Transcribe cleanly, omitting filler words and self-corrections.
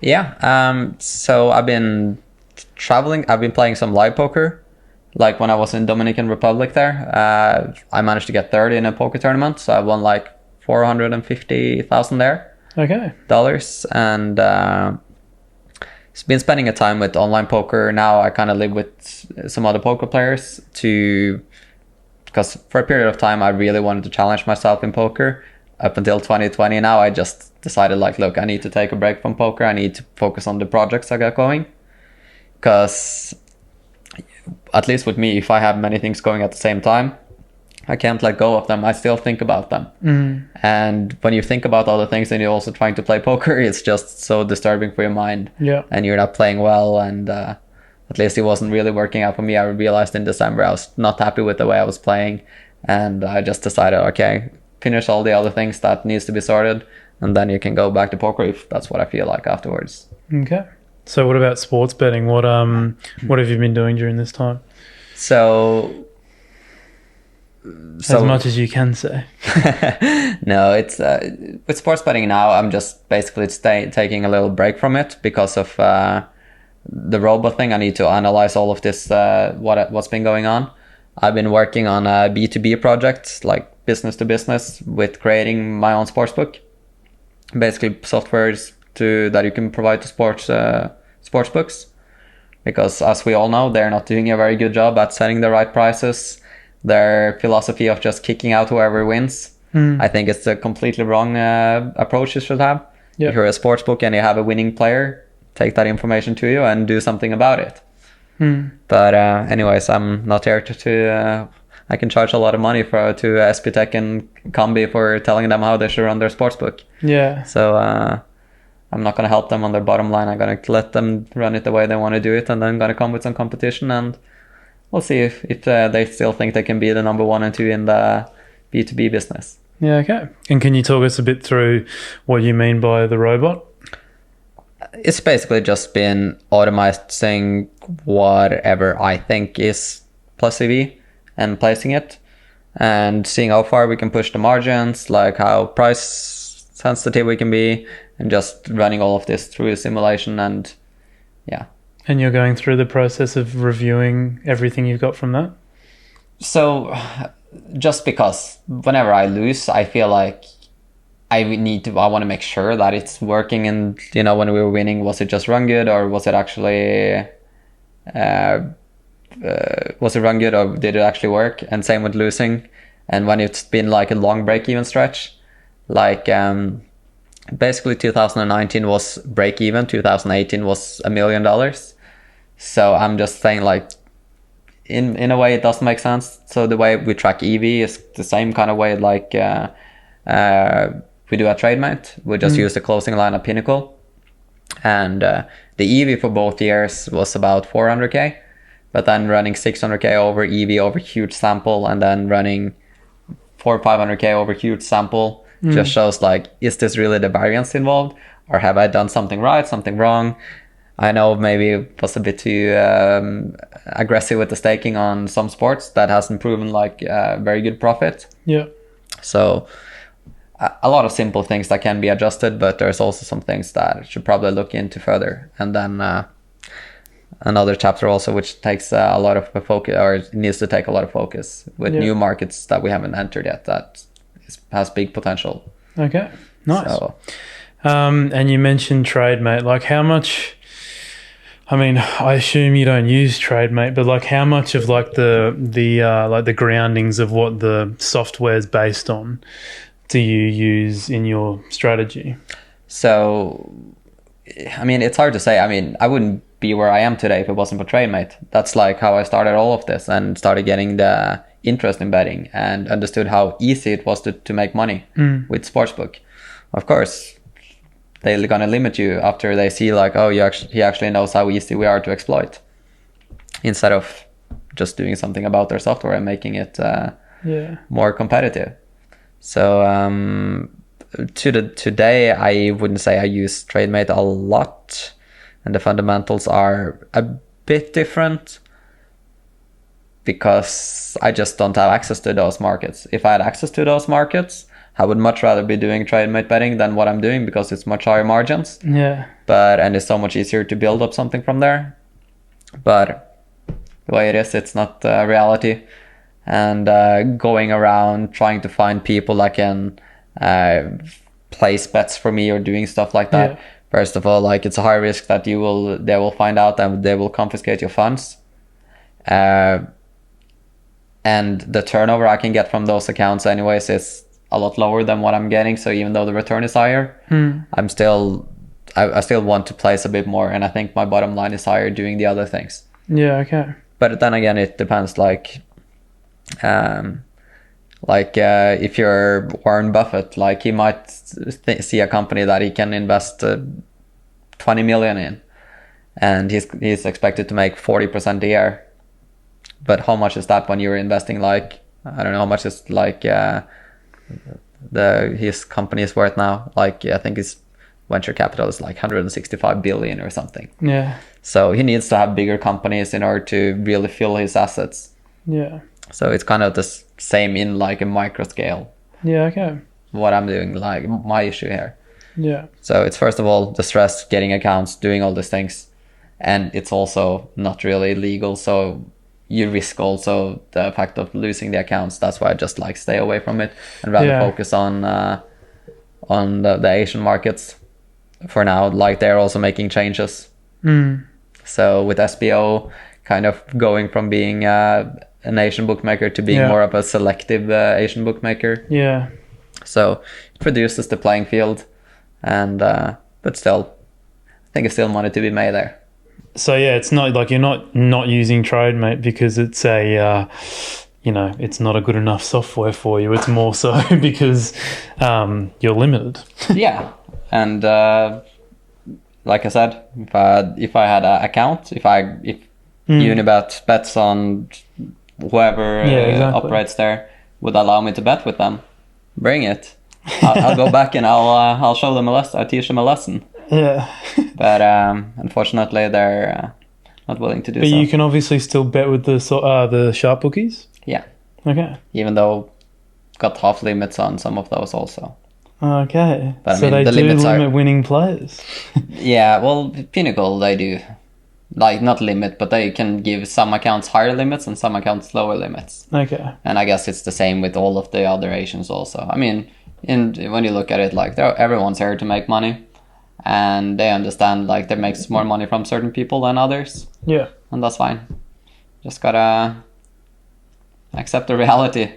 Yeah. So I've been traveling. I've been playing some live poker. Like when I was in Dominican Republic there, I managed to get third in a poker tournament. So I won like 450,000 there. Okay. Dollars. And been spending a time with online poker. Now I kind of live with some other poker players because for a period of time I really wanted to challenge myself in poker up until 2020. Now I just decided like, look, I need to take a break from poker. I need to focus on the projects I got going, because at least with me, if I have many things going at the same time, I can't let go of them. I still think about them. And when you think about other things and you're also trying to play poker, it's just so disturbing for your mind. Yeah. And you're not playing well. And at least it wasn't really working out for me. I realized in December I was not happy with the way I was playing. And I just decided, okay, finish all the other things that needs to be sorted. And then you can go back to poker if that's what I feel like afterwards. Okay. So what about sports betting? What have you been doing during this time? So as much as you can say. No, it's with sports betting now, I'm just basically taking a little break from it because of the robot thing. I need to analyze all of this, what's been going on. I've been working on a B2B project, like business to business, with creating my own sportsbook. Basically softwares that you can provide to sports books, because as we all know, they're not doing a very good job at setting the right prices. Their philosophy of just kicking out whoever wins, I think it's a completely wrong approach you should have. Yep. If you're a sports book and you have a winning player, take that information to you and do something about it. But anyways, I'm not here to I can charge a lot of money to SPTech and Combi for telling them how they should run their sportsbook. Yeah. So I'm not going to help them on their bottom line. I'm going to let them run it the way they want to do it, and then I'm going to come with some competition, and we'll see if they still think they can be the number 1 and 2 in the B2B business. Yeah, okay. And can you talk us a bit through what you mean by the robot? It's basically just been automating whatever I think is plus EV and placing it and seeing how far we can push the margins, like how price sensitive we can be, and just running all of this through a simulation. And yeah. And you're going through the process of reviewing everything you've got from that? So just because whenever I lose, I feel like I want to make sure that it's working. And, when we were winning, was it just run good, or was it actually, run good, or did it actually work? And same with losing. And when it's been like a long break-even stretch, like basically 2019 was break-even, 2018 was $1 million. So I'm just saying, like, in a way it doesn't make sense. So the way we track EV is the same kind of way like we do at Trademate. We just use the closing line at Pinnacle. And the EV for both years was about 400K, but then running 600K over EV over huge sample, and then running 400 or 500K over huge sample just shows, like, is this really the variance involved, or have I done something right, something wrong? I know maybe it was a bit too aggressive with the staking on some sports that hasn't proven like very good profit. Yeah. So a lot of simple things that can be adjusted, but there's also some things that I should probably look into further. And then another chapter also, which takes a lot of focus, or needs to take a lot of focus with new markets that we haven't entered yet that has big potential. Okay, nice. So, and you mentioned Trademate. Like, how much? I mean, I assume you don't use Trademate, but like, how much of like the groundings of what the software is based on do you use in your strategy? So, I mean, it's hard to say. I mean, I wouldn't be where I am today if it wasn't for Trademate. That's like how I started all of this and started getting the interest in betting and understood how easy it was to make money with Sportsbook. Of course, they're going to limit you after they see like, oh, he actually knows how easy we are to exploit, instead of just doing something about their software and making it more competitive. So today, I wouldn't say I use Trademate a lot, and the fundamentals are a bit different because I just don't have access to those markets. If I had access to those markets, I would much rather be doing Trademate betting than what I'm doing because it's much higher margins. Yeah. And it's so much easier to build up something from there. But the way it is, it's not reality. And going around trying to find people that can place bets for me or doing stuff like that. Yeah. First of all, like it's a high risk that they will find out and they will confiscate your funds. And the turnover I can get from those accounts anyways is a lot lower than what I'm getting. So even though the return is higher, I still want to place a bit more. And I think my bottom line is higher doing the other things. Yeah, okay. But then again, it depends. If you're Warren Buffett, like he might see a company that he can invest 20 million in, and he's expected to make 40% a year. But how much is that when you're investing? Like, I don't know how much is like his company is worth now. Like, I think his venture capital is like 165 billion or something. Yeah. So he needs to have bigger companies in order to really fill his assets. Yeah. So it's kind of the same in like a micro scale. Yeah, okay. What I'm doing, like my issue here. Yeah. So it's first of all the stress, getting accounts, doing all these things. And it's also not really legal. So you risk also the fact of losing the accounts. That's why I just like stay away from it and rather focus on the Asian markets for now. Like they're also making changes. So with SBO kind of going from being an Asian bookmaker to being more of a selective Asian bookmaker. Yeah. So it reduces the playing field, and but still, I think it's still money to be made there. So yeah, it's not like you're not using Trademate because it's a it's not a good enough software for you. It's more so because you're limited. Yeah, and like I said, if I had an account, if Unibet bets on whoever operates there would allow me to bet with them, bring it. I'll go back and I'll show them a lesson. I'll teach them a lesson. Yeah. But unfortunately, they're not willing to do so. But you can obviously still bet with the sharp bookies. Yeah. Okay. Even though got half limits on some of those also. Okay. But, so they do limit winning players. Yeah, well, Pinnacle, they do. Like, not limit, but they can give some accounts higher limits and some accounts lower limits. Okay. And I guess it's the same with all of the other Asians also. I mean, when you look at it, like, everyone's here to make money. And they understand, like, they make more money from certain people than others. Yeah. And that's fine. Just gotta accept the reality.